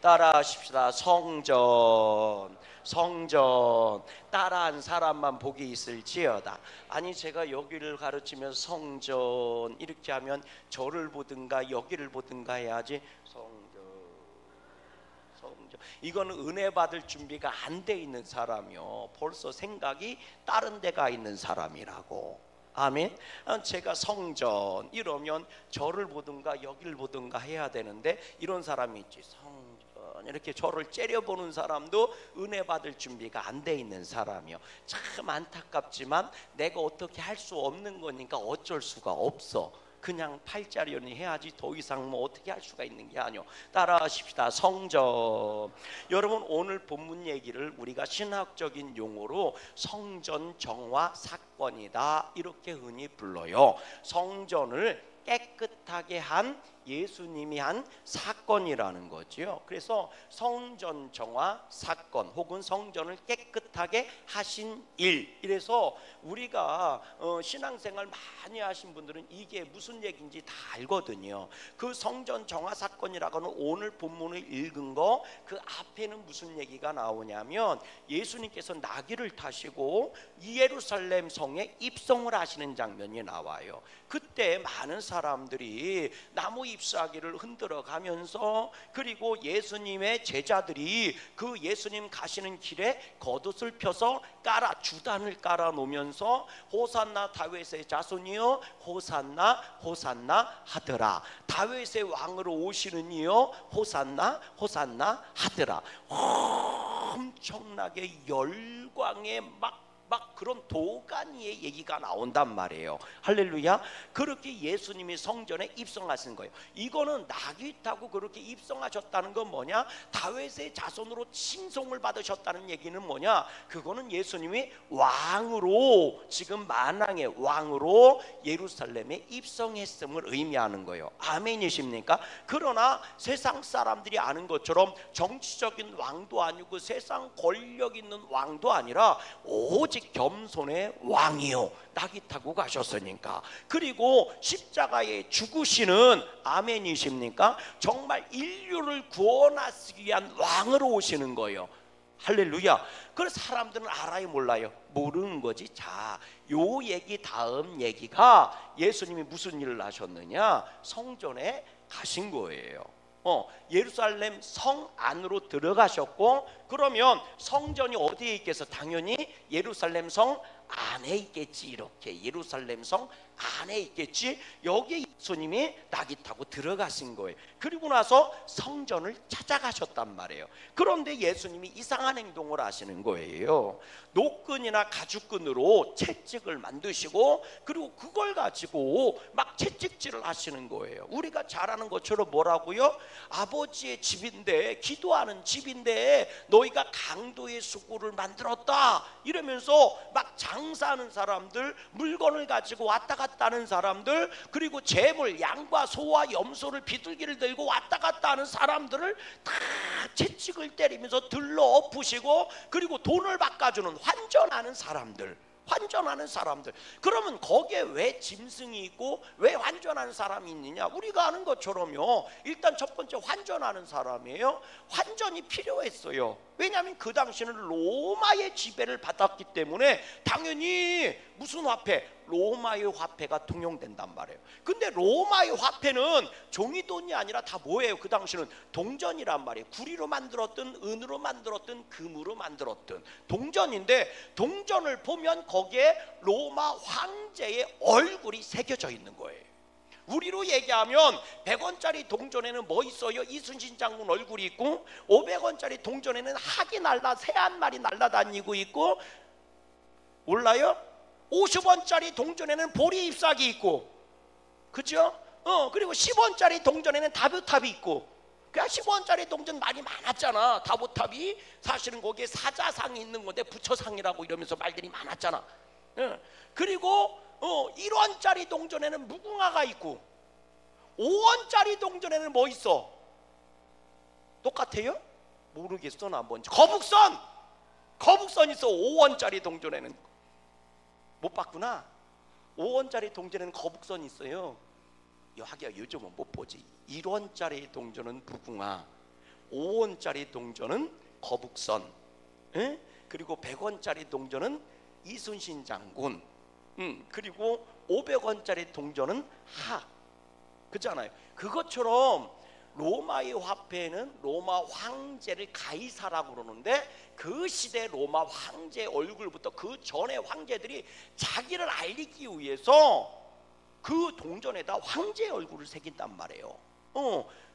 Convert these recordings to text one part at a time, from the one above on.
따라하십시다. 성전, 성전. 따라한 사람만 복이 있을지어다. 아니, 제가 여기를 가르치면서 성전 이렇게 하면 저를 보든가 여기를 보든가 해야지. 성전, 성전. 이거는 은혜 받을 준비가 안 돼 있는 사람이요, 벌써 생각이 다른 데가 있는 사람이라고. 아멘. 제가 성전 이러면 저를 보든가 여기를 보든가 해야 되는데, 이런 사람이 있지. 성전 이렇게 저를 째려보는 사람도 은혜 받을 준비가 안 돼 있는 사람이요. 참 안타깝지만 내가 어떻게 할 수 없는 거니까 어쩔 수가 없어. 그냥 팔자련이 해야지 더 이상 뭐 어떻게 할 수가 있는 게 아니요. 따라하십시다. 성전. 여러분, 오늘 본문 얘기를 우리가 신학적인 용어로 성전 정화 사건이다 이렇게 흔히 불러요. 성전을 깨끗하게 한 예수님이 한 사건이라는 거지요. 그래서 성전 정화 사건 혹은 성전을 깨끗하게 하신 일. 이래서 우리가 신앙생활 많이 하신 분들은 이게 무슨 얘기인지 다 알거든요. 그 성전 정화 사건이라고는 오늘 본문을 읽은 거 그 앞에는 무슨 얘기가 나오냐면, 예수님께서 나귀를 타시고 예루살렘 성에 입성을 하시는 장면이 나와요. 그때 많은 사람들이 나무 잎사귀를 흔들어 가면서, 그리고 예수님의 제자들이 그 예수님 가시는 길에 겉옷을 펴서 주단을 깔아 놓으면서 호산나 다윗의 자손이여 호산나 호산나 하더라. 다윗의 왕으로 오시는 이여 호산나 호산나 하더라. 엄청나게 열광의 막 그런 도가니의 얘기가 나온단 말이에요. 할렐루야. 그렇게 예수님이 성전에 입성하신 거예요. 이거는 나귀 타고 그렇게 입성하셨다는 건 뭐냐? 다윗의 자손으로 칭송을 받으셨다는 얘기는 뭐냐? 그거는 예수님이 왕으로, 지금 만왕의 왕으로 예루살렘에 입성했음을 의미하는 거예요. 아멘이십니까? 그러나 세상 사람들이 아는 것처럼 정치적인 왕도 아니고 세상 권력 있는 왕도 아니라 오직 겸손의 왕이요, 나귀 타고 가셨으니까. 그리고 십자가에 죽으시는, 아멘이십니까? 정말 인류를 구원하시기 위한 왕으로 오시는 거예요. 할렐루야. 그래서 사람들은 알아요 몰라요? 모르는 거지. 자, 요 얘기 다음 얘기가 예수님이 무슨 일을 하셨느냐? 성전에 가신 거예요. 예루살렘 성 안으로 들어가셨고, 그러면 성전이 어디에 있겠어? 당연히 예루살렘 성 안에 있겠지. 이렇게 예루살렘 성 안에 있겠지. 여기에 예수님이 나귀 타고 들어가신 거예요. 그리고 나서 성전을 찾아가셨단 말이에요. 그런데 예수님이 이상한 행동을 하시는 거예요. 노끈이나 가죽끈으로 채찍을 만드시고, 그리고 그걸 가지고 막 채찍질을 하시는 거예요. 우리가 잘 아는 것처럼 뭐라고요? 아버지의 집인데, 기도하는 집인데 너희가 강도의 수구를 만들었다 이러면서 막 장사하는 사람들, 물건을 가지고 왔다 갔다 하는 사람들, 그리고 재물, 양과 소와 염소를 비둘기를 들고 왔다 갔다 하는 사람들을 다 채찍을 때리면서 들러 엎으시고, 그리고 돈을 바꿔주는 환전하는 사람들, 환전하는 사람들. 그러면 거기에 왜 짐승이 있고 왜 환전하는 사람이 있느냐? 우리가 아는 것처럼요, 일단 첫 번째 환전하는 사람이에요. 환전이 필요했어요. 왜냐하면 그 당시는 로마의 지배를 받았기 때문에 당연히 무슨 화폐? 로마의 화폐가 통용된단 말이에요. 근데 로마의 화폐는 종이돈이 아니라 다 뭐예요? 그 당시는 동전이란 말이에요. 구리로 만들었든 은으로 만들었든 금으로 만들었든 동전인데, 동전을 보면 거기에 로마 황제의 얼굴이 새겨져 있는 거예요. 우리로 얘기하면 100원짜리 동전에는 뭐 있어요? 이순신 장군 얼굴이 있고, 500원짜리 동전에는 학이 새 한 마리 날아다니고 있고, 몰라요? 50원짜리 동전에는 보리 잎사귀 있고, 그죠? 그리고 10원짜리 동전에는 다보탑이 있고. 그냥 10원짜리 동전 많이 많았잖아. 다보탑이 사실은 거기에 사자상이 있는 건데 부처상이라고 이러면서 말들이 많았잖아. 그리고 1원짜리 동전에는 무궁화가 있고, 5원짜리 동전에는 뭐 있어? 똑같아요? 모르겠어. 나 뭔지. 거북선 있어. 5원짜리 동전에는. 못 봤구나. 5원짜리 동전에는 거북선이 있어요. 하기야 요즘은 못 보지. 1원짜리 동전은 무궁화, 5원짜리 동전은 거북선, 예? 그리고 100원짜리 동전은 이순신 장군, 그리고 500원짜리 동전은 하, 그렇잖아요. 그것처럼 로마의 화폐는 로마 황제를 가이사라고 그러는데, 그 시대 로마 황제 얼굴부터 그 전에 황제들이 자기를 알리기 위해서 그 동전에다 황제 얼굴을 새긴단 말이에요.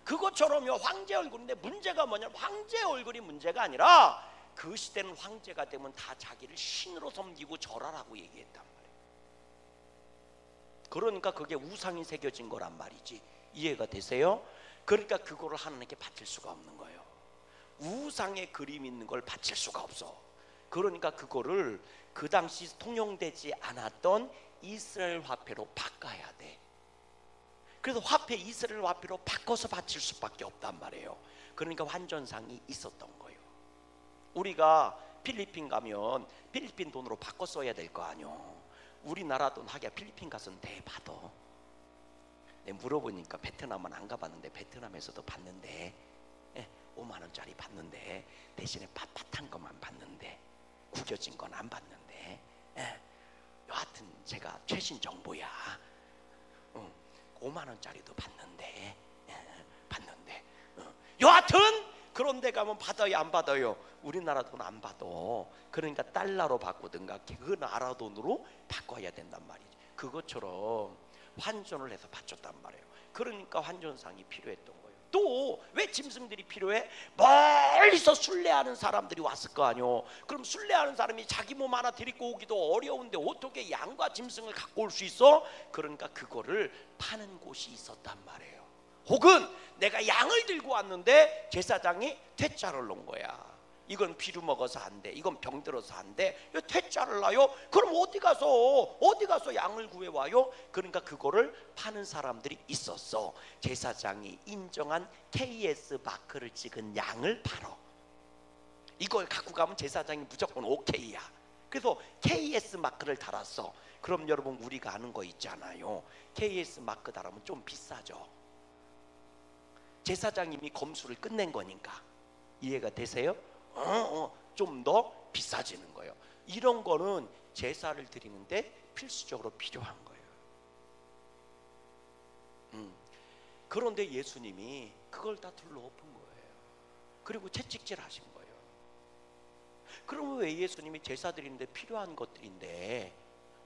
그것처럼요, 황제 얼굴인데 문제가 뭐냐면 황제 얼굴이 문제가 아니라 그 시대는 황제가 되면 다 자기를 신으로 섬기고 절하라고 얘기했단 말이에요. 그러니까 그게 우상이 새겨진 거란 말이지. 이해가 되세요? 그러니까 그거를 하나님께 바칠 수가 없는 거예요. 우상의 그림 있는 걸 바칠 수가 없어. 그러니까 그거를 그 당시 통용되지 않았던 이스라엘 화폐로 바꿔야 돼. 그래서 화폐 이스라엘 화폐로 바꿔서 바칠 수밖에 없단 말이에요. 그러니까 환전상이 있었던 거예요. 우리가 필리핀 가면 필리핀 돈으로 바꿔 써야 될 거 아니요. 우리나라 돈 하기야 필리핀 가서는 대받아. 내가 물어보니까 베트남은 안 가봤는데 베트남에서도 받는데, 5만 원짜리 받는데 대신에 빳빳한 것만 받는데 구겨진 건 안 받는데, 여하튼 제가 최신 정보야. 5만 원짜리도 받는데, 여하튼 그런 데 가면 받아요, 안 받아요? 우리나라 돈 안 받아. 그러니까 달러로 바꾸든가 그 나라 돈으로 바꿔야 된단 말이지. 그것처럼 환전을 해서 바쳤단 말이에요. 그러니까 환전상이 필요했던 거예요. 또 왜 짐승들이 필요해? 멀리서 순례하는 사람들이 왔을 거 아니요. 그럼 순례하는 사람이 자기 몸 하나 데리고 오기도 어려운데 어떻게 양과 짐승을 갖고 올 수 있어? 그러니까 그거를 파는 곳이 있었단 말이에요. 혹은 내가 양을 들고 왔는데 제사장이 퇴짜를 놓은 거야. 이건 비루 먹어서 안 돼, 이건 병들어서 안 돼, 퇴짜를 놔요. 그럼 어디 가서 양을 구해와요? 그러니까 그거를 파는 사람들이 있었어. 제사장이 인정한 KS 마크를 찍은 양을 팔어. 이걸 갖고 가면 제사장이 무조건 오케이야. 그래서 KS 마크를 달았어. 그럼 여러분 우리가 아는 거 있잖아요. KS 마크 달으면 좀 비싸죠. 제사장이 이미 검수를 끝낸 거니까. 이해가 되세요? 좀 더 비싸지는 거예요. 이런 거는 제사를 드리는데 필수적으로 필요한 거예요. 그런데 예수님이 그걸 다 둘러엎은 거예요. 그리고 채찍질 하신 거예요. 그러면 왜 예수님이 제사 드리는데 필요한 것들인데,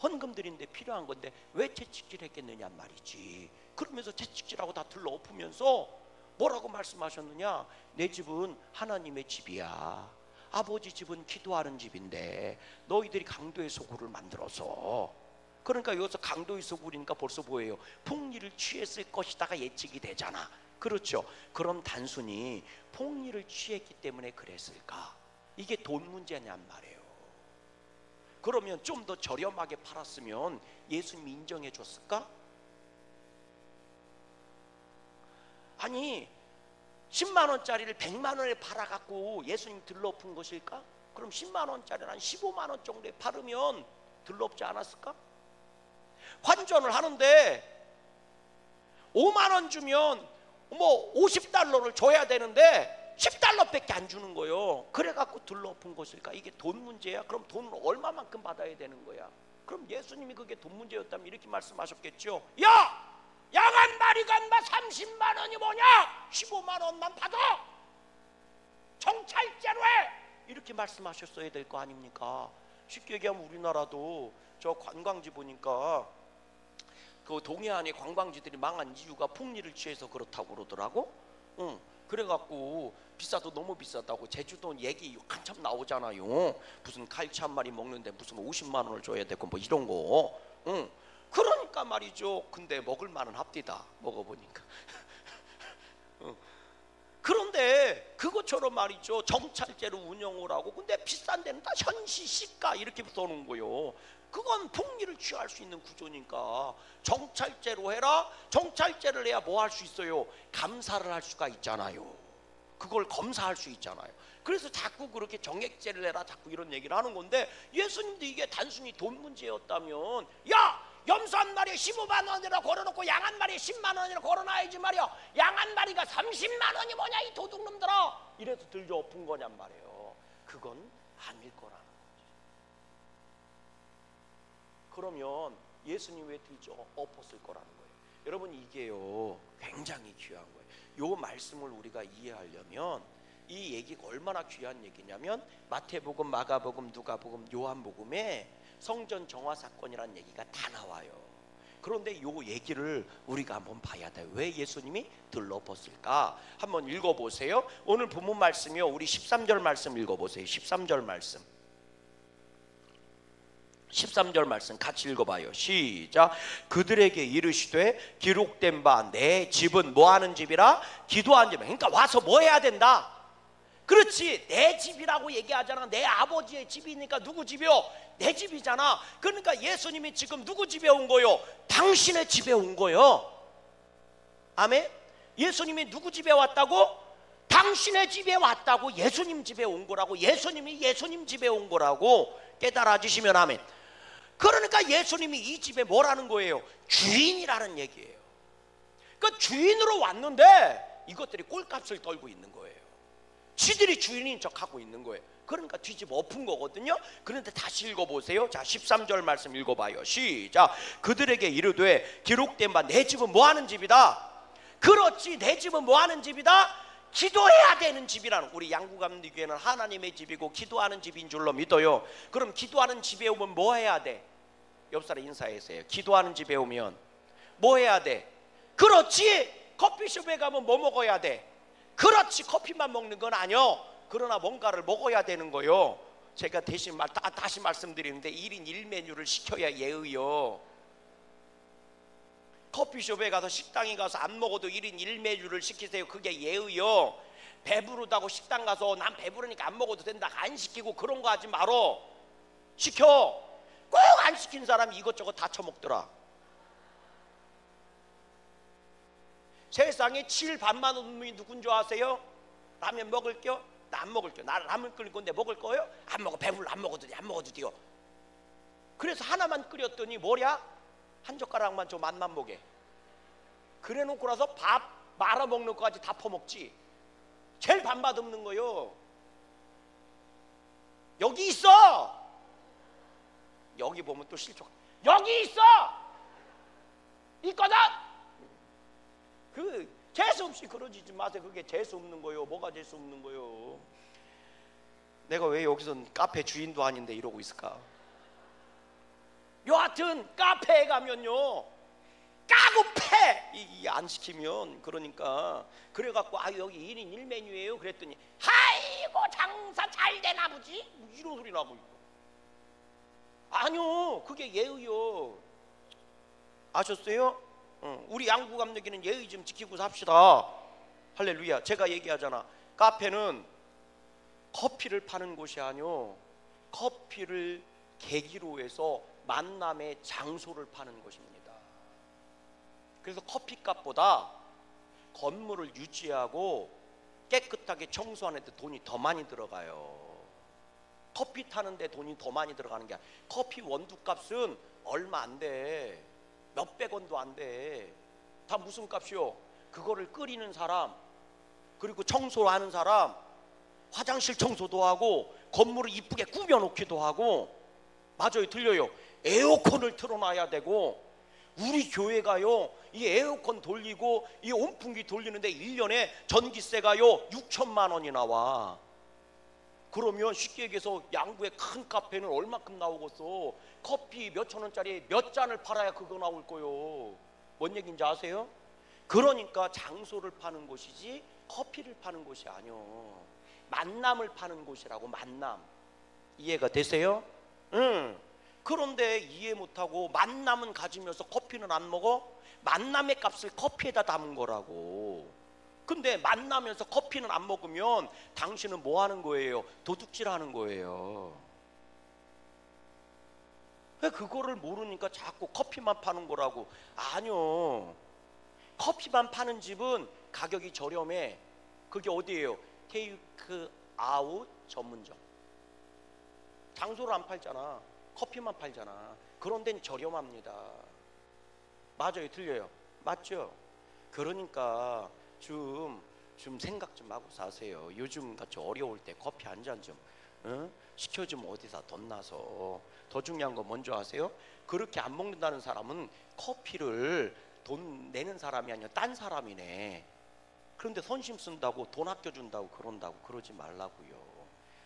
헌금 드리는데 필요한 건데 왜 채찍질 했겠느냐 말이지. 그러면서 채찍질하고 다 둘러엎으면서 뭐라고 말씀하셨느냐? 내 집은 하나님의 집이야. 아버지 집은 기도하는 집인데 너희들이 강도의 소굴을 만들어서. 그러니까 여기서 강도의 소굴이니까 벌써 뭐예요? 폭리를 취했을 것이다가 예측이 되잖아. 그렇죠? 그럼 단순히 폭리를 취했기 때문에 그랬을까? 이게 돈 문제냔 말이에요. 그러면 좀 더 저렴하게 팔았으면 예수님이 인정해 줬을까? 아니 10만 원짜리를 100만 원에 팔아갖고 예수님 들러엎은 것일까? 그럼 10만 원짜리를 한 15만 원 정도에 팔으면 들러엎지 않았을까? 환전을 하는데 5만 원 주면 뭐 50달러를 줘야 되는데 10달러밖에 안 주는 거예요. 그래갖고 들러엎은 것일까? 이게 돈 문제야? 그럼 돈을 얼마만큼 받아야 되는 거야? 그럼 예수님이 그게 돈 문제였다면 이렇게 말씀하셨겠죠. 야! 양 한 마리가 인마 30만 원이 뭐냐? 15만 원만 받아. 정찰제로 해. 이렇게 말씀하셨어야 될 거 아닙니까? 쉽게 얘기하면 우리나라도 저 관광지 보니까 그 동해안의 관광지들이 망한 이유가 폭리를 취해서 그렇다고 그러더라고. 그래갖고 비싸도 너무 비싸다고 제주도 얘기 한참 나오잖아요. 무슨 갈치 한 마리 먹는데 무슨 50만 원을 줘야 되고 뭐 이런 거. 그러니까 말이죠. 근데 먹을 만은 합디다. 먹어보니까. 그런데 그것처럼 말이죠. 정찰제로 운영을 하고 근데 비싼 데는 다 현시 시가 이렇게 써놓은 거예요. 그건 폭리를 취할 수 있는 구조니까 정찰제로 해라. 정찰제를 해야 뭐 할 수 있어요? 감사를 할 수가 있잖아요. 그걸 검사할 수 있잖아요. 그래서 자꾸 그렇게 정액제를 해라 자꾸 이런 얘기를 하는 건데, 예수님도 이게 단순히 돈 문제였다면 야! 염소 한 마리에 15만 원이라 걸어놓고 양 한 마리에 10만 원이라 걸어놔야지 말이야. 양 한 마리가 30만 원이 뭐냐 이 도둑놈들아. 이래서 들려 엎은 거냔 말이에요. 그건 아닐 거라는 거지. 그러면 예수님 왜 들죠 엎었을 거라는 거예요. 여러분 이게요 굉장히 귀한 거예요. 요 말씀을 우리가 이해하려면 이 얘기가 얼마나 귀한 얘기냐면 마태복음, 마가복음, 누가복음, 요한복음에 성전 정화 사건이라는 얘기가 다 나와요. 그런데 요 얘기를 우리가 한번 봐야 돼요. 왜 예수님이 들러엎었을까? 한번 읽어보세요. 오늘 본문 말씀이요, 우리 13절 말씀 읽어보세요. 13절 말씀, 13절 말씀 같이 읽어봐요. 시작. 그들에게 이르시되 기록된 바 내 집은 뭐하는 집이라? 기도하는 집. 그러니까 와서 뭐 해야 된다? 그렇지, 내 집이라고 얘기하잖아. 내 아버지의 집이니까 누구 집이요? 내 집이잖아. 그러니까 예수님이 지금 누구 집에 온 거요? 당신의 집에 온 거요. 아멘. 예수님이 누구 집에 왔다고? 당신의 집에 왔다고. 예수님 집에 온 거라고. 예수님이 예수님 집에 온 거라고 깨달아 주시면 아멘. 그러니까 예수님이 이 집에 뭐라는 거예요? 주인이라는 얘기예요. 그 주인으로 왔는데 이것들이 꼴값을 떨고 있는 거예요. 지들이 주인인 척하고 있는 거예요. 그러니까 뒤집어 엎은 거거든요. 그런데 다시 읽어보세요. 자 13절 말씀 읽어봐요. 시작. 그들에게 이르되 기록된 바 내 집은 뭐하는 집이다? 그렇지, 내 집은 뭐하는 집이다? 기도해야 되는 집이라는. 우리 양구감리교회는 하나님의 집이고 기도하는 집인 줄로 믿어요. 그럼 기도하는 집에 오면 뭐 해야 돼? 옆 사람 인사하세요. 기도하는 집에 오면 뭐 해야 돼? 그렇지, 커피숍에 가면 뭐 먹어야 돼? 그렇지, 커피만 먹는 건 아니요. 그러나 뭔가를 먹어야 되는 거요. 제가 대신 다시 말씀드리는데 1인 1메뉴를 시켜야 예의요. 커피숍에 가서 식당에 가서 안 먹어도 1인 1메뉴를 시키세요. 그게 예의요. 배부르다고 식당 가서 난 배부르니까 안 먹어도 된다 안 시키고 그런 거 하지 말어. 시켜. 꼭 안 시킨 사람이 이것저것 다 처먹더라. 세상에 7 반만 놈이 누군 줄 아세요? 라면 먹을게요? 나 안 먹을게요. 나 라면 끓일 건데 먹을 거예요? 안 먹어. 배불러. 안 먹어도 돼. 안 먹어도 돼요. 그래서 하나만 끓였더니 뭐랴? 한 젓가락만 좀 맛만 보게. 그래 놓고 나서 밥 말아 먹는 거까지 다 퍼먹지. 제일 반맛 없는 거요. 여기 있어. 여기 보면 또 실족. 여기 있어. 있거든. 그 재수 없이 그러지 마세요. 그게 재수 없는 거요. 뭐가 재수 없는 거요? 내가 왜 여기서 카페 주인도 아닌데 이러고 있을까? 여하튼 카페에 가면요 까고 패! 이 안 시키면. 그러니까 그래갖고 아 여기 1인 1메뉴예요 그랬더니 아이고 장사 잘 되나 보지? 이런 소리 나고 있고. 아니요, 그게 예의요. 아셨어요? 우리 양구감독이는 예의 좀 지키고 삽시다. 할렐루야. 제가 얘기하잖아. 카페는 커피를 파는 곳이 아니요, 커피를 계기로 해서 만남의 장소를 파는 곳입니다. 그래서 커피값보다 건물을 유지하고 깨끗하게 청소하는 데 돈이 더 많이 들어가요. 커피 타는데 돈이 더 많이 들어가는 게 아니라 커피 원두값은 얼마 안 돼. 몇백 원도 안 돼. 다 무슨 값이요? 그거를 끓이는 사람, 그리고 청소하는 사람, 화장실 청소도 하고 건물을 이쁘게 꾸며놓기도 하고. 맞아요, 들려요. 에어컨을 틀어놔야 되고. 우리 교회가요 이 에어컨 돌리고 이 온풍기 돌리는데 1년에 전기세가요 6천만 원이 나와. 그러면 쉽게 얘기해서 양구의 큰 카페는 얼마큼 나오겠어? 커피 몇천 원짜리 몇 잔을 팔아야 그거 나올 거요. 뭔 얘기인지 아세요? 그러니까 장소를 파는 곳이지 커피를 파는 곳이 아니요, 만남을 파는 곳이라고. 만남. 이해가 되세요? 응. 그런데 이해 못하고 만남은 가지면서 커피는 안 먹어? 만남의 값을 커피에다 담은 거라고. 근데 만나면서 커피는 안 먹으면 당신은 뭐 하는 거예요? 도둑질 하는 거예요. 왜 그거를 모르니까 자꾸 커피만 파는 거라고. 아니요, 커피만 파는 집은 가격이 저렴해. 그게 어디예요? 테이크 아웃 전문점. 장소를 안 팔잖아. 커피만 팔잖아. 그런 데는 저렴합니다. 맞아요, 틀려요? 맞죠? 그러니까 좀 생각 좀 하고 사세요. 요즘 같이 어려울 때 커피 한 잔 좀 시켜주면 어디서 돈 나서. 더 중요한 거 뭔지 아세요? 그렇게 안 먹는다는 사람은 커피를 돈 내는 사람이 아니라 딴 사람이네. 그런데 선심 쓴다고 돈 아껴준다고 그런다고 그러지 말라고요.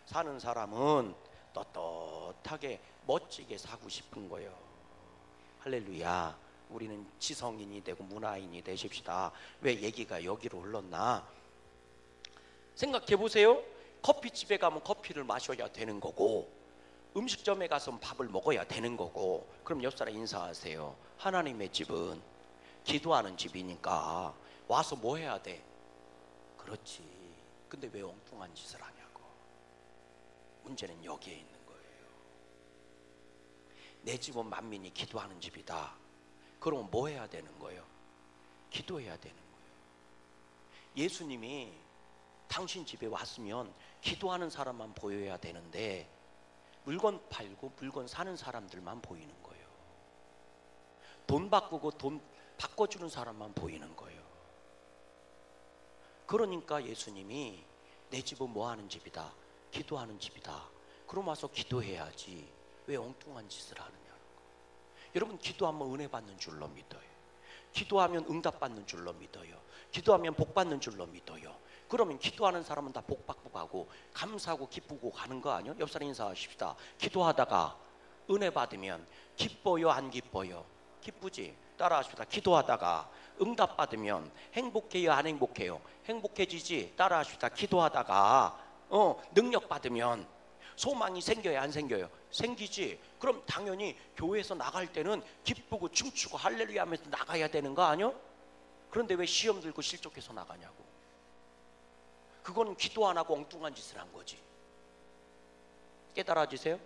사는 사람은 떳떳하게 멋지게 사고 싶은 거예요. 할렐루야. 우리는 지성인이 되고 문화인이 되십시다. 왜 얘기가 여기로 흘렀나? 생각해 보세요. 커피집에 가면 커피를 마셔야 되는 거고, 음식점에 가서 밥을 먹어야 되는 거고. 그럼 옆 사람 인사하세요. 하나님의 집은 기도하는 집이니까 와서 뭐 해야 돼? 그렇지. 근데 왜 엉뚱한 짓을 하냐고. 문제는 여기에 있는 거예요. 내 집은 만민이 기도하는 집이다. 그러면 뭐 해야 되는 거예요? 기도해야 되는 거예요. 예수님이 당신 집에 왔으면 기도하는 사람만 보여야 되는데 물건 팔고 물건 사는 사람들만 보이는 거예요. 돈 바꾸고 돈 바꿔주는 사람만 보이는 거예요. 그러니까 예수님이 내 집은 뭐 하는 집이다? 기도하는 집이다. 그럼 와서 기도해야지. 왜 엉뚱한 짓을 하느냐는 거예요. 여러분, 기도하면 은혜 받는 줄로 믿어요. 기도하면 응답 받는 줄로 믿어요. 기도하면 복 받는 줄로 믿어요. 그러면 기도하는 사람은 다 복 받고 가고 감사하고 기쁘고 가는 거 아니에요? 옆 사람 인사하십시다. 기도하다가 은혜 받으면 기뻐요, 안 기뻐요? 기쁘지? 따라하십시다. 기도하다가 응답 받으면 행복해요, 안 행복해요? 행복해지지? 따라하십시다. 기도하다가 능력 받으면 소망이 생겨요, 안 생겨요? 생기지? 그럼 당연히 교회에서 나갈 때는 기쁘고 춤추고 할렐루야 하면서 나가야 되는 거 아니요? 그런데 왜 시험 들고 실족해서 나가냐고. 그건 기도 안 하고 엉뚱한 짓을 한 거지. 깨달아지세요?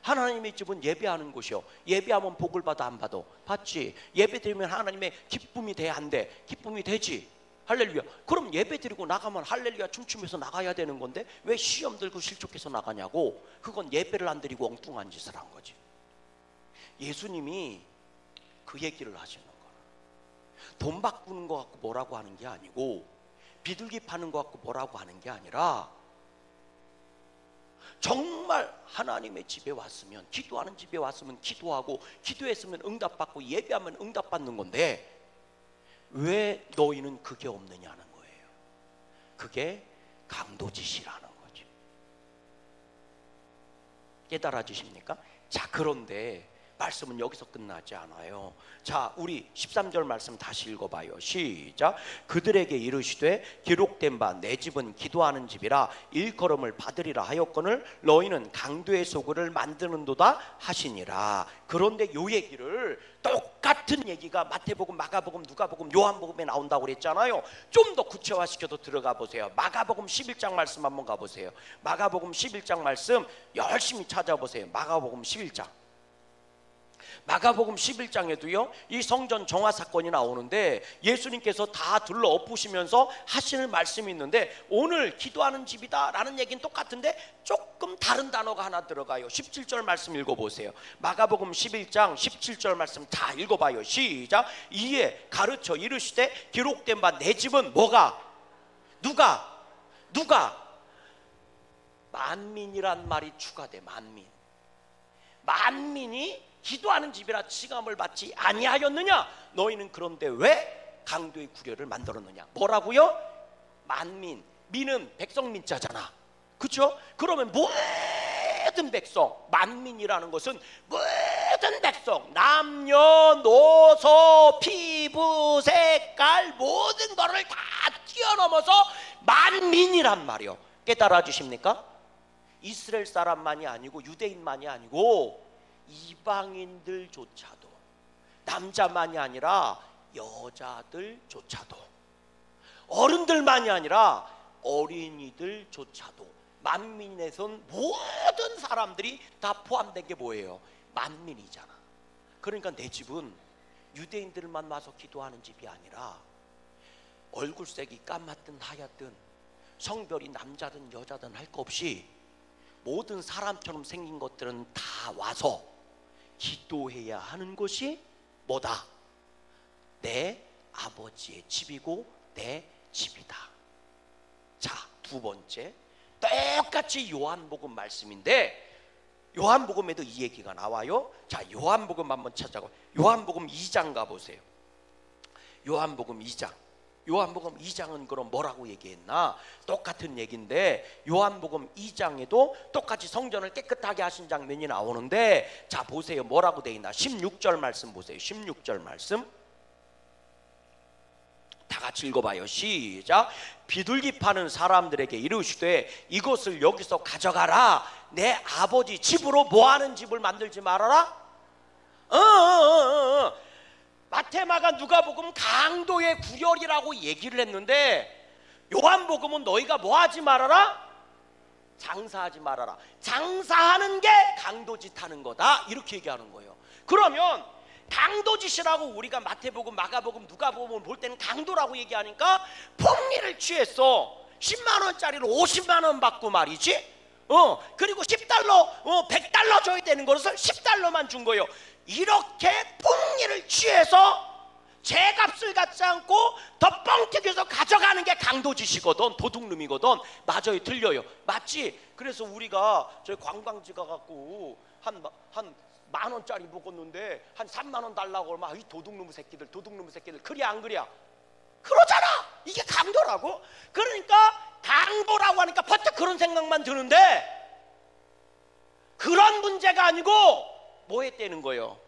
하나님의 집은 예배하는 곳이요. 예배하면 복을 받아, 안 받아? 받지. 예배 드리면 하나님의 기쁨이 돼, 안 돼? 기쁨이 되지. 할렐루야. 그럼 예배 드리고 나가면 할렐루야 춤추면서 나가야 되는 건데 왜 시험 들고 실족해서 나가냐고. 그건 예배를 안 드리고 엉뚱한 짓을 한 거지. 예수님이 그 얘기를 하시는 거야. 돈 바꾸는 거 갖고 뭐라고 하는 게 아니고, 비둘기 파는 거 갖고 뭐라고 하는 게 아니라, 정말 하나님의 집에 왔으면, 기도하는 집에 왔으면 기도하고, 기도했으면 응답받고, 예배하면 응답받는 건데 왜 너희는 그게 없느냐는 거예요. 그게 강도짓이라는 거죠. 깨달아지십니까? 자, 그런데 말씀은 여기서 끝나지 않아요. 자, 우리 13절 말씀 다시 읽어봐요. 시작. 그들에게 이르시되 기록된 바 내 집은 기도하는 집이라 일컬음을 받으리라 하였거늘 너희는 강도의 소굴을 만드는도다 하시니라. 그런데 요 얘기를, 똑같은 얘기가 마태복음, 마가복음, 누가복음, 요한복음에 나온다고 그랬잖아요. 좀 더 구체화시켜서 들어가 보세요. 마가복음 11장 말씀 한번 가보세요. 마가복음 11장 말씀 열심히 찾아보세요. 마가복음 11장. 마가복음 11장에도요 이 성전 정화 사건이 나오는데 예수님께서 다 둘러 엎으시면서 하시는 말씀이 있는데, 오늘 기도하는 집이다 라는 얘기는 똑같은데 조금 다른 단어가 하나 들어가요. 17절 말씀 읽어보세요. 마가복음 11장 17절 말씀 다 읽어봐요. 시작. 이에 가르쳐 이르시되 기록된 바 내 집은 뭐가? 누가? 만민이란 말이 추가돼. 만민이 기도하는 집이라 칭함을 받지 아니하였느냐? 너희는 그런데 왜 강도의 구려를 만들었느냐? 뭐라고요? 만민. 민은 백성 민자잖아. 그렇죠? 그러면 모든 백성, 만민이라는 것은 모든 백성, 남녀노소, 피부 색깔 모든 거를 다 뛰어넘어서 만민이란 말이요. 깨달아 주십니까? 이스라엘 사람만이 아니고 유대인만이 아니고 이방인들조차도, 남자만이 아니라 여자들조차도, 어른들만이 아니라 어린이들조차도, 만민에선 모든 사람들이 다 포함된 게 뭐예요? 만민이잖아. 그러니까 내 집은 유대인들만 와서 기도하는 집이 아니라 얼굴색이 까맣든 하얗든 성별이 남자든 여자든 할 거 없이 모든 사람처럼 생긴 것들은 다 와서 기도해야 하는 것이 뭐다? 내 아버지의 집이고 내 집이다. 자, 두 번째, 똑같이 요한복음 말씀인데 요한복음에도 이 얘기가 나와요. 자, 요한복음 한번 찾아가. 요한복음 2장 가보세요. 요한복음 2장. 요한복음 2장은 그럼 뭐라고 얘기했나? 똑같은 얘기인데 요한복음 2장에도 똑같이 성전을 깨끗하게 하신 장면이 나오는데, 자 보세요, 뭐라고 돼 있나? 16절 말씀 보세요. 16절 말씀 다 같이 읽어봐요. 시작. 비둘기 파는 사람들에게 이르시되 이것을 여기서 가져가라. 내 아버지 집으로 뭐하는 집을 만들지 말아라. 마태마가 누가복음 강도의 구별이라고 얘기를 했는데 요한복음은 너희가 뭐하지 말아라? 장사하지 말아라. 장사하는 게 강도짓 하는 거다, 이렇게 얘기하는 거예요. 그러면 강도짓이라고 우리가 마태복음, 마가복음, 누가복음을 볼 때는 강도라고 얘기하니까 폭리를 취했어. 10만원짜리를 50만원 받고 말이지. 그리고 10달러, 100달러 줘야 되는 것을 10달러만 준 거예요. 이렇게 폭리를 취해서 제값을 갖지 않고 더 뻥튀겨서 가져가는 게 강도짓이거든. 도둑놈이거든. 맞아요, 틀려요? 맞지? 그래서 우리가 저희 관광지 가갖고 한 만원짜리 먹었는데 한 3만원 달라고 하면 이 도둑놈의 새끼들 그래 안 그래? 그러잖아. 이게 강도라고. 그러니까 강도라고 하니까 퍼뜩 그런 생각만 드는데 그런 문제가 아니고 뭐 했다는 거예요?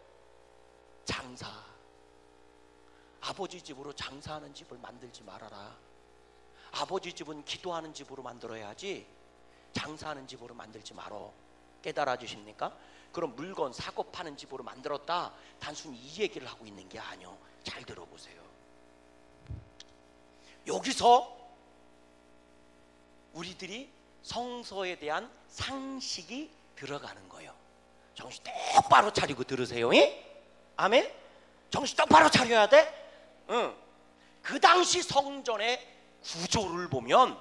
장사. 아버지 집으로 장사하는 집을 만들지 말아라. 아버지 집은 기도하는 집으로 만들어야지 장사하는 집으로 만들지 말어. 깨달아 주십니까? 그럼 물건 사고 파는 집으로 만들었다, 단순히 이 얘기를 하고 있는 게 아니요. 잘 들어보세요. 여기서 우리들이 성서에 대한 상식이 들어가는 거예요. 정신 똑바로 차리고 들으세요. 아멘? 정신 똑바로 차려야 돼. 그 당시 성전의 구조를 보면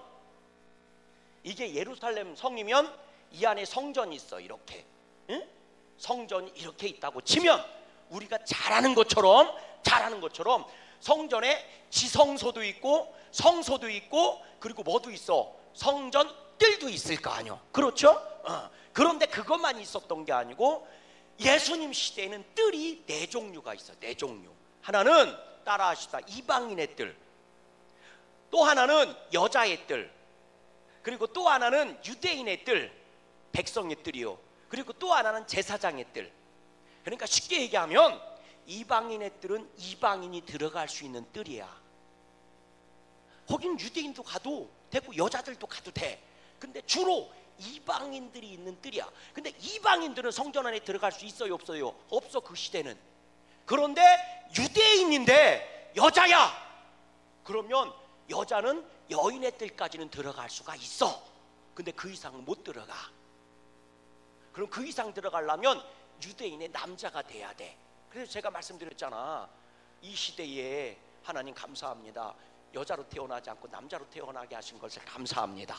이게 예루살렘 성이면 이 안에 성전이 있어. 이렇게 성전이 이렇게 있다고 치면 우리가 잘 아는 것처럼 성전에 지성소도 있고 성소도 있고 그리고 뭐도 있어? 성전 뜰도 있을 거 아니요. 그렇죠? 그런데 그것만 있었던 게 아니고 예수님 시대에는 뜰이 4종류가 있어요. 4종류. 하나는 따라하시다 이방인의 뜰, 또 하나는 여자의 뜰, 그리고 또 하나는 유대인의 뜰, 백성의 뜰이요. 그리고 또 하나는 제사장의 뜰. 그러니까 쉽게 얘기하면 이방인의 뜰은 이방인이 들어갈 수 있는 뜰이야. 거긴 유대인도 가도 되고 여자들도 가도 돼. 근데 주로 이방인들이 있는 뜰이야. 근데 이방인들은 성전 안에 들어갈 수 있어요, 없어요? 없어, 그 시대는. 그런데 유대인인데 여자야. 그러면 여자는 여인의 뜰까지는 들어갈 수가 있어. 근데 그 이상은 못 들어가. 그럼 그 이상 들어가려면 유대인의 남자가 돼야 돼. 그래서 제가 말씀드렸잖아. 이 시대에 하나님 감사합니다. 여자로 태어나지 않고 남자로 태어나게 하신 것을 감사합니다.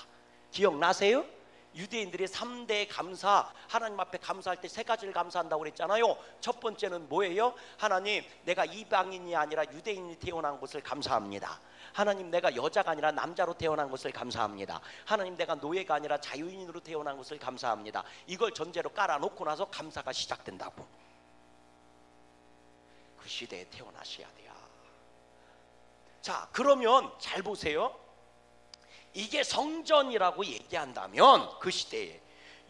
기억나세요? 유대인들의 3대 감사, 하나님 앞에 감사할 때 3가지를 감사한다고 그랬잖아요. 첫 번째는 뭐예요? 하나님, 내가 이방인이 아니라 유대인이 태어난 것을 감사합니다. 하나님, 내가 여자가 아니라 남자로 태어난 것을 감사합니다. 하나님, 내가 노예가 아니라 자유인으로 태어난 것을 감사합니다. 이걸 전제로 깔아놓고 나서 감사가 시작된다고. 그 시대에 태어나셔야 돼요. 자, 그러면 잘 보세요. 이게 성전이라고 얘기한다면 그 시대에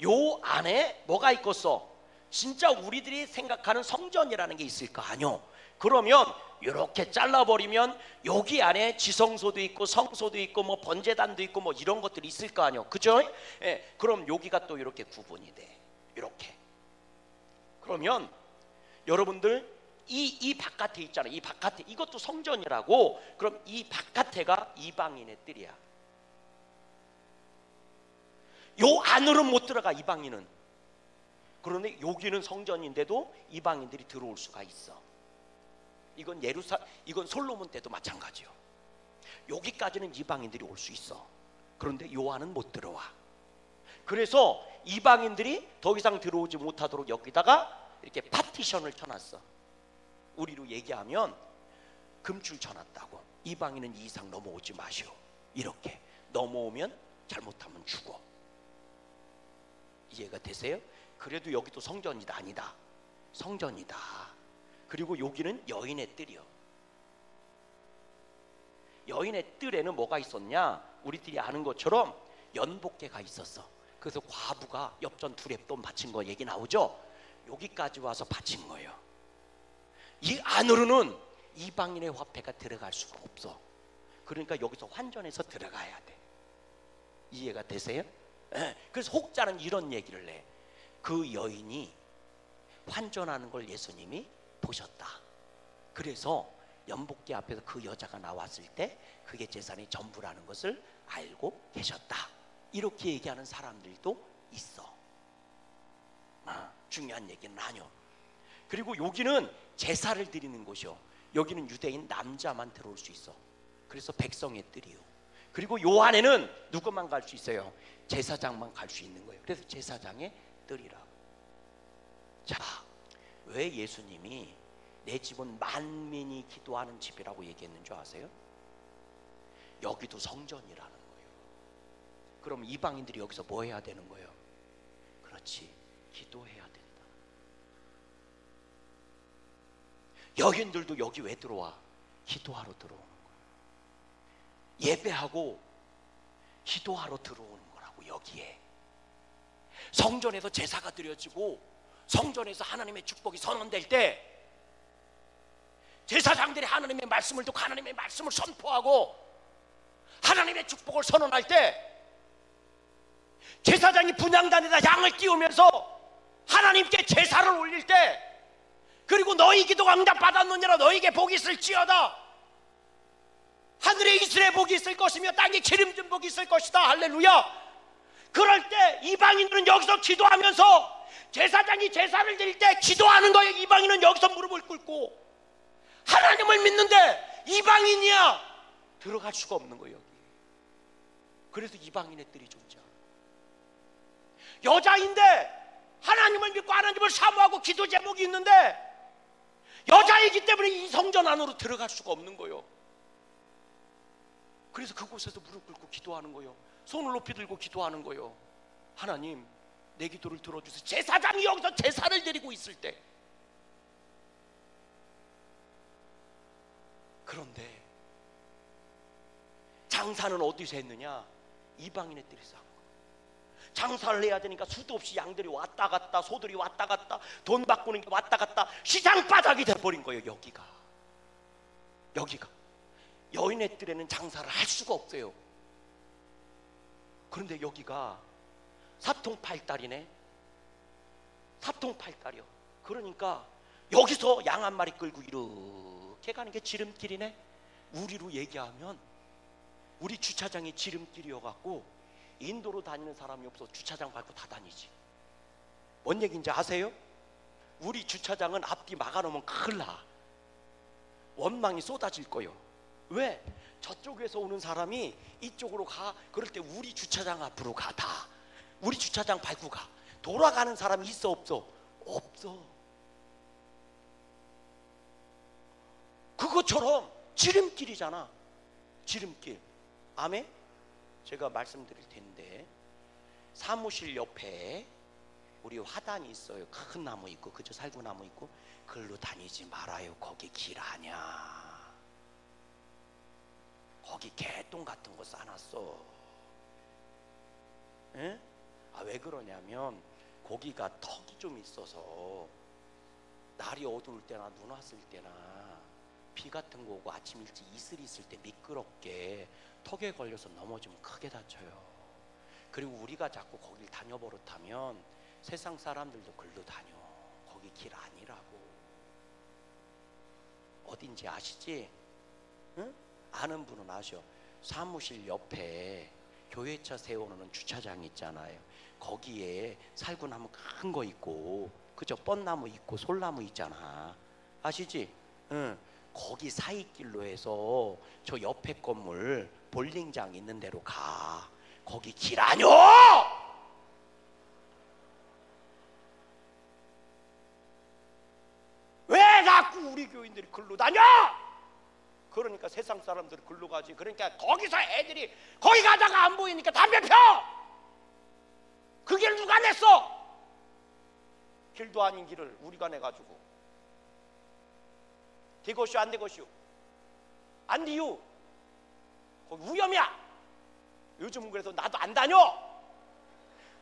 요 안에 뭐가 있겠어? 진짜 우리들이 생각하는 성전이라는 게 있을 거 아니요. 그러면 이렇게 잘라버리면 여기 안에 지성소도 있고 성소도 있고 뭐 번제단도 있고 뭐 이런 것들이 있을 거 아니요. 그죠? 예, 그럼 여기가 또 이렇게 구분이 돼. 이렇게. 그러면 여러분들 이 바깥에 있잖아요. 이 바깥에, 이것도 성전이라고. 그럼 이 바깥에가 이방인의 뜰이야. 요 안으로 못 들어가, 이방인은. 그런데 여기는 성전인데도 이방인들이 들어올 수가 있어. 이건 솔로몬 때도 마찬가지요. 여기까지는 이방인들이 올 수 있어. 그런데 요 안은 못 들어와. 그래서 이방인들이 더 이상 들어오지 못하도록 여기다가 이렇게 파티션을 쳐놨어. 우리로 얘기하면 금줄 쳐놨다고. 이방인은 이 이상 넘어오지 마시오. 이렇게 넘어오면 잘못하면 죽어. 이해가 되세요? 그래도 여기도 성전이다. 아니다, 성전이다. 그리고 여기는 여인의 뜰이요. 여인의 뜰에는 뭐가 있었냐? 우리들이 아는 것처럼 연복계가 있었어. 그래서 과부가 엽전 두렙돈 바친 거 얘기 나오죠? 여기까지 와서 바친 거예요. 이 안으로는 이방인의 화폐가 들어갈 수가 없어. 그러니까 여기서 환전해서 들어가야 돼. 이해가 되세요? 네. 그래서 혹자는 이런 얘기를 해. 그 여인이 환전하는 걸 예수님이 보셨다. 그래서 연복계 앞에서 그 여자가 나왔을 때 그게 재산의 전부라는 것을 알고 계셨다. 이렇게 얘기하는 사람들도 있어. 중요한 얘기는 아니요. 그리고 여기는 제사를 드리는 곳이요. 여기는 유대인 남자만 들어올 수 있어. 그래서 백성의 뜰이요. 그리고 요 안에는 누구만 갈 수 있어요? 제사장만 갈 수 있는 거예요. 그래서 제사장의 뜰이라고. 자, 왜 예수님이 내 집은 만민이 기도하는 집이라고 얘기했는 줄 아세요? 여기도 성전이라는 거예요. 그럼 이방인들이 여기서 뭐 해야 되는 거예요? 그렇지, 기도해야 된다. 여인들도 여기 왜 들어와? 기도하러 들어오는 거예요. 예배하고 기도하러 들어오는 거라고. 여기에 성전에서 제사가 드려지고 성전에서 하나님의 축복이 선언될 때 제사장들이 하나님의 말씀을 듣고 하나님의 말씀을 선포하고 하나님의 축복을 선언할 때 제사장이 분향단에다 양을 띄우면서 하나님께 제사를 올릴 때, 그리고 너희 기도가 응답받았느니라 너희에게 복이 있을지어다. 하늘에 이스라엘 복이 있을 것이며 땅에 기름진 복이 있을 것이다. 할렐루야. 그럴 때 이방인들은 여기서 기도하면서 제사장이 제사를 드릴 때 기도하는 거예요. 이방인은 여기서 무릎을 꿇고 하나님을 믿는데 이방인이야 들어갈 수가 없는 거예요. 여기. 그래서 이방인의 뜰이 존재하는 거예요. 여자인데 하나님을 믿고 하나님을 사모하고 기도 제목이 있는데 여자이기 때문에 이 성전 안으로 들어갈 수가 없는 거예요. 그래서 그곳에서 무릎 꿇고 기도하는 거예요. 손을 높이 들고 기도하는 거예요. 하나님, 내 기도를 들어주세요. 제사장이 여기서 제사를 드리고 있을 때. 그런데 장사는 어디서 했느냐? 이방인의 뜰에서 한 거예요. 장사를 해야 되니까 수도 없이 양들이 왔다 갔다, 소들이 왔다 갔다, 돈 바꾸는 게 왔다 갔다, 시장 바닥이 돼버린 거예요. 여기가 여인의 뜰에는 장사를 할 수가 없어요. 그런데 여기가 사통팔달이네. 사통팔달이요. 그러니까 여기서 양 한 마리 끌고 이렇게 가는 게 지름길이네. 우리로 얘기하면 우리 주차장이 지름길이어갖고 인도로 다니는 사람이 없어. 주차장 밟고 다 다니지. 뭔 얘기인지 아세요? 우리 주차장은 앞뒤 막아놓으면 큰일 나. 원망이 쏟아질 거예요. 왜? 저쪽에서 오는 사람이 이쪽으로 가. 그럴 때 우리 주차장 앞으로 가. 다 우리 주차장 밟고 가. 돌아가는 사람이 있어 없어? 없어. 그것처럼 지름길이잖아. 지름길. 아멘? 제가 말씀드릴 텐데 사무실 옆에 우리 화단이 있어요. 큰 나무 있고 그저 살구나무 있고. 글로 다니지 말아요. 거기 길 아냐. 거기 개똥 같은 거 싸놨어. 에? 왜 그러냐면 거기가 턱이 좀 있어서 날이 어두울 때나 눈 왔을 때나 비 같은 거 오고 아침 일찍 이슬이 있을 때 미끄럽게 턱에 걸려서 넘어지면 크게 다쳐요. 그리고 우리가 자꾸 거길 다녀 버릇하면 세상 사람들도 글로 다녀. 거기 길 아니라고. 어딘지 아시지? 응? 아는 분은 아셔. 사무실 옆에 교회차 세워놓는 주차장 있잖아요. 거기에 살구나무 큰 거 있고 그저 뻔나무 있고 솔나무 있잖아. 아시지? 응. 거기 사이길로 해서 저 옆에 건물 볼링장 있는 데로 가. 거기 길 아뇨? 왜 자꾸 우리 교인들이 글로 다녀? 보니까 세상 사람들이 글로 가지. 그러니까 거기서 애들이 거기 가다가 안 보이니까 담배 펴. 그 길 누가 냈어? 길도 아닌 길을 우리가 내가지고. 되것이오 안 되것이오? 안 돼요. 거기 위험이야. 요즘은 그래서 나도 안 다녀.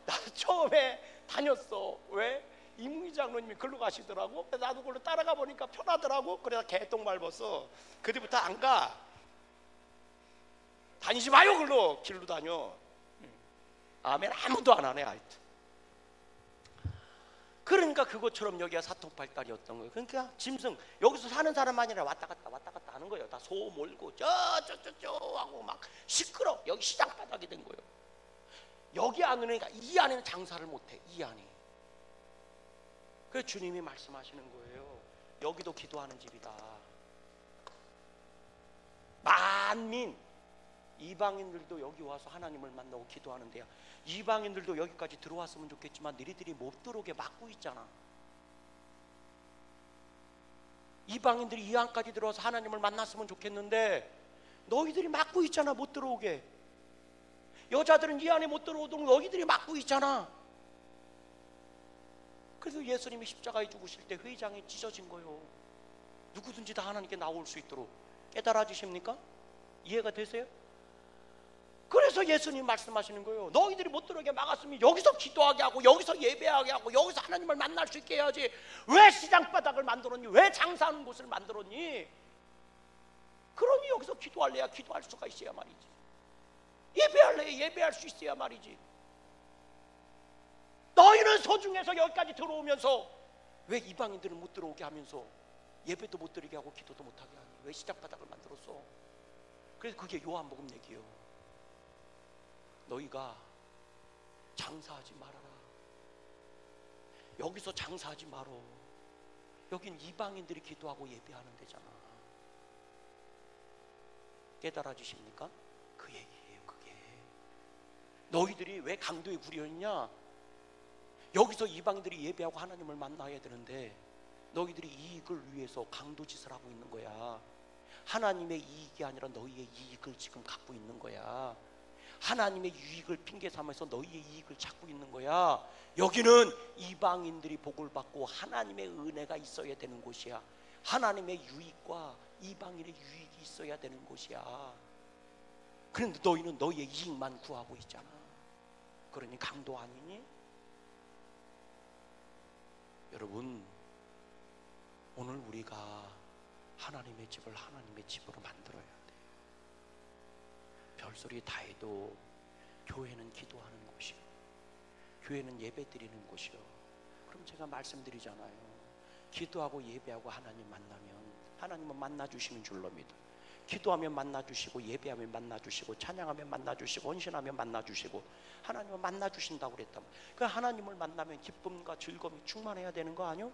나도 처음에 다녔어. 왜? 이문희 장로님이 글로 가시더라고. 그래서 나도 그걸로 따라가 보니까 편하더라고. 그래서 개똥 밟았어. 그때부터 안 가. 다니지 마요. 글로 길로 다녀. 아멘. 아무도 안 하네. 하여튼 그러니까 그것처럼 여기가 사통팔달이었던 거예요. 그러니까 짐승, 여기서 사는 사람만 아니라 왔다 갔다 하는 거예요. 다 소 몰고 저 하고 막 시끄러. 여기 시장 바닥이 된 거예요. 여기 안으니까 이 안에는 장사를 못해. 이 안이. 그래서 주님이 말씀하시는 거예요. 여기도 기도하는 집이다. 만민 이방인들도 여기 와서 하나님을 만나고 기도하는데요. 이방인들도 여기까지 들어왔으면 좋겠지만 너희들이 못 들어오게 막고 있잖아. 이방인들이 이 안까지 들어와서 하나님을 만났으면 좋겠는데 너희들이 막고 있잖아. 못 들어오게. 여자들은 이 안에 못 들어오도록 너희들이 막고 있잖아. 그래서 예수님이 십자가에 죽으실 때 회장이 찢어진 거예요. 누구든지 다 하나님께 나올 수 있도록. 깨달아 주십니까? 이해가 되세요? 그래서 예수님 말씀하시는 거예요. 너희들이 못 들어오게 막았으면 여기서 기도하게 하고 여기서 예배하게 하고 여기서 하나님을 만날 수 있게 해야지. 왜 시장바닥을 만들었니? 왜 장사하는 곳을 만들었니? 그러니 여기서 기도할래야 기도할 수가 있어야 말이지. 예배할래야 예배할 수 있어야 말이지. 너희는 소중해서 여기까지 들어오면서 왜 이방인들은 못 들어오게 하면서 예배도 못 드리게 하고 기도도 못하게 하니? 왜 시장바닥을 만들었어? 그래서 그게 요한복음 얘기예요. 너희가 장사하지 말아라. 여기서 장사하지 말어. 여긴 이방인들이 기도하고 예배하는 데잖아. 깨달아 주십니까? 그 얘기예요. 그게 너희들이 왜 강도에 구려있냐? 여기서 이방인들이 예배하고 하나님을 만나야 되는데 너희들이 이익을 위해서 강도짓을 하고 있는 거야. 하나님의 이익이 아니라 너희의 이익을 지금 갖고 있는 거야. 하나님의 유익을 핑계 삼아서 너희의 이익을 찾고 있는 거야. 여기는 이방인들이 복을 받고 하나님의 은혜가 있어야 되는 곳이야. 하나님의 유익과 이방인의 유익이 있어야 되는 곳이야. 그런데 너희는 너희의 이익만 구하고 있잖아. 그러니 강도 아니니? 여러분, 오늘 우리가 하나님의 집을 하나님의 집으로 만들어야 돼요. 별소리 다 해도 교회는 기도하는 곳이요, 교회는 예배 드리는 곳이요. 그럼 제가 말씀드리잖아요. 기도하고 예배하고 하나님 만나면 하나님은 만나주시는 줄로 믿어. 기도하면 만나주시고 예배하면 만나주시고 찬양하면 만나주시고 헌신하면 만나주시고 하나님은 만나주신다고 그랬단 말이에요. 그 하나님을 만나면 기쁨과 즐거움이 충만해야 되는 거 아니요?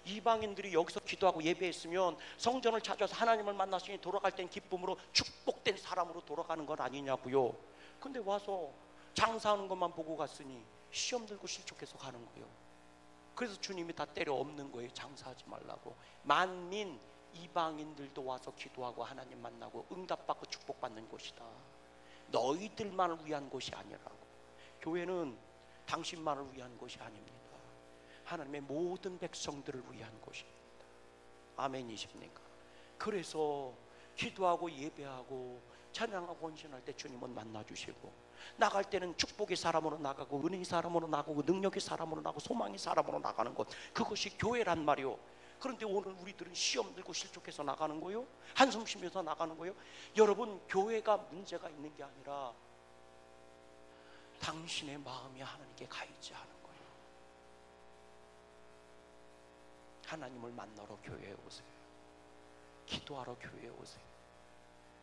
이방인들이 여기서 기도하고 예배했으면 성전을 찾아서 하나님을 만났으니 돌아갈 땐 기쁨으로 축복된 사람으로 돌아가는 건 아니냐고요. 근데 와서 장사하는 것만 보고 갔으니 시험 들고 실족해서 가는 거예요. 그래서 주님이 다 때려 엎는 거예요. 장사하지 말라고. 만민 이방인들도 와서 기도하고 하나님 만나고 응답받고 축복받는 곳이다. 너희들만을 위한 곳이 아니라고. 교회는 당신만을 위한 곳이 아닙니다. 하나님의 모든 백성들을 위한 곳입니다. 아멘이십니까? 그래서 기도하고 예배하고 찬양하고 헌신할 때 주님은 만나주시고, 나갈 때는 축복의 사람으로 나가고 은혜의 사람으로 나가고 능력의 사람으로 나가고 소망의 사람으로 나가는 것, 그것이 교회란 말이요. 그런데 오늘 우리들은 시험 들고 실족해서 나가는 거요, 한숨 쉬면서 나가는 거요. 여러분, 교회가 문제가 있는 게 아니라 당신의 마음이 하나님께 가 있지 않은 거예요. 하나님을 만나러 교회에 오세요. 기도하러 교회에 오세요.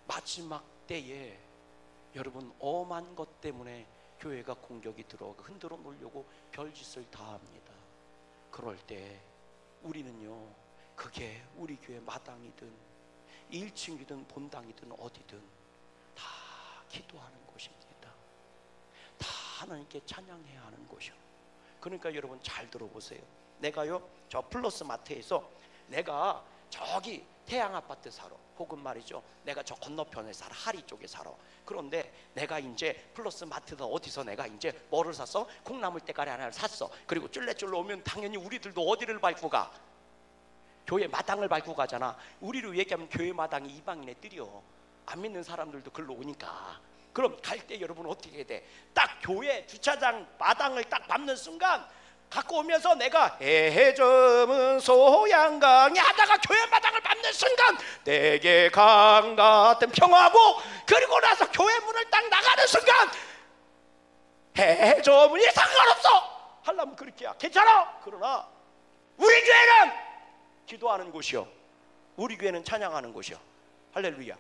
마지막 때에 여러분, 엄한 것 때문에 교회가 공격이 들어오고 흔들어 놓으려고 별짓을 다 합니다. 그럴 때 우리는요, 그게 우리 교회 마당이든 1층이든 본당이든 어디든 다 기도하는 곳입니다. 다 하나님께 찬양해야 하는 곳이요. 그러니까 여러분 잘 들어보세요. 내가요, 저 플러스 마트에서 내가 저기 태양 아파트 살아. 혹은 말이죠, 내가 저 건너편에 살아. 하리 쪽에 살아. 그런데 내가 이제 플러스 마트에서 어디서 내가 이제 뭐를 샀어? 콩나물 대가리 하나를 샀어. 그리고 쫄래쫄래 오면 당연히 우리들도 어디를 밟고 가? 교회 마당을 밟고 가잖아. 우리로 얘기하면 교회 마당이 이방인의 뜰이요. 안 믿는 사람들도 글로 오니까. 그럼 갈 때 여러분 어떻게 해야 돼? 딱 교회 주차장 마당을 딱 밟는 순간 갖고 오면서 내가 해점은 소양강이 하다가 교회 마당을 밟는 순간 내게 강 같은 평화고, 그리고 나서 교회 문을 딱 나가는 순간 해점은 상관없어 하려면 그렇게 야 괜찮아. 그러나 우리 교회는 기도하는 곳이요, 우리 교회는 찬양하는 곳이요. 할렐루야.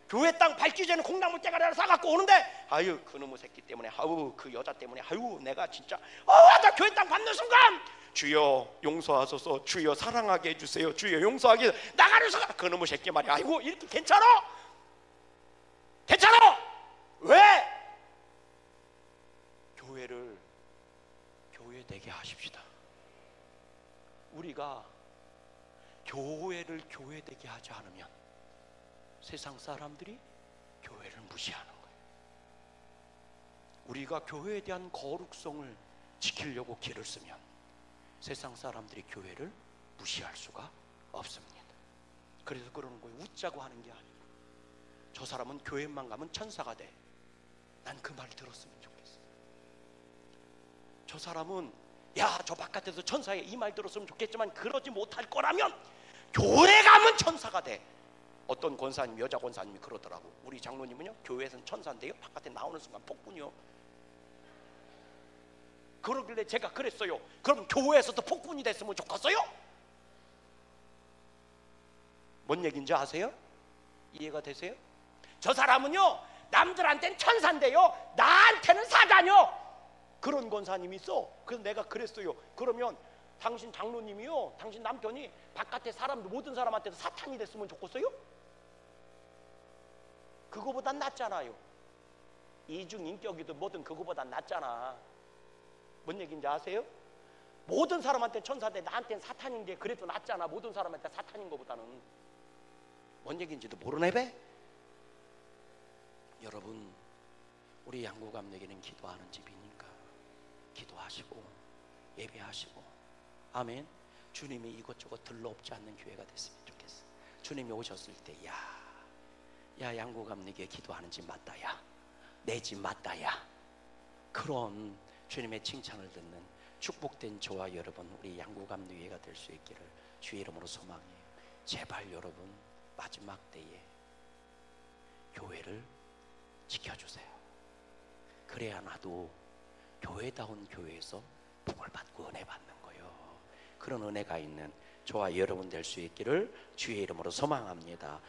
교회 땅 밟기 전에 콩나물 대가리 하나 사갖고 오는데 아유 그놈의 새끼 때문에, 아유 그 여자 때문에, 아유 내가 진짜 나 교회 땅 밟는 순간 주여 용서하소서, 주여 사랑하게 해주세요, 주여 용서하게 해주세요. 나가는 순간 그놈의 새끼 말이야. 아이고 이렇게 괜찮아? 괜찮아? 왜? 교회를 교회 되게 하십시다. 우리가 교회를 교회 되게 하지 않으면 세상 사람들이 교회를 무시하는 거예요. 우리가 교회에 대한 거룩성을 지키려고 길을 쓰면 세상 사람들이 교회를 무시할 수가 없습니다. 그래서 그러는 거예요. 웃자고 하는 게 아니고, 저 사람은 교회만 가면 천사가 돼. 난 그 말 들었으면 좋겠어. 저 사람은 야 저 바깥에서 천사에 이 말 들었으면 좋겠지만 그러지 못할 거라면 교회 가면 천사가 돼. 어떤 권사님, 여자 권사님이 그러더라고. 우리 장로님은요 교회에서는 천사인데요 바깥에 나오는 순간 폭군이요. 그러길래 제가 그랬어요. 그럼 교회에서도 폭군이 됐으면 좋겠어요? 뭔 얘기인지 아세요? 이해가 되세요? 저 사람은요 남들한테는 천사인데요 나한테는 사자녀. 그런 권사님이 있어. 그래서 내가 그랬어요. 그러면 당신 장로님이요, 당신 남편이 바깥에 사람들 모든 사람한테도 사탄이 됐으면 좋겠어요? 그거보단 낫잖아요. 이중인격이든 뭐든 그거보단 낫잖아. 뭔 얘기인지 아세요? 모든 사람한테 천사인데 나한테는 사탄인 게 그래도 낫잖아. 모든 사람한테 사탄인 것보다는. 뭔 얘기인지도 모르네 배? 여러분, 우리 양구감내기는 기도하는 집이니까 기도하시고 예배하시고, 아멘. 주님이 이것저것 들러없지 않는 교회가 됐으면 좋겠어. 주님이 오셨을 때 야 양구감내기에 기도하는 집 맞다, 야 내 집 맞다, 야 그런 주님의 칭찬을 듣는 축복된 저와 여러분, 우리 양구감내기가 될 수 있기를 주의 이름으로 소망해요. 제발 여러분 마지막 때에 교회를 지켜주세요. 그래야 나도 교회다운 교회에서 복을 받고 은혜 받는 거예요. 그런 은혜가 있는 저와 여러분 될 수 있기를 주의 이름으로 소망합니다.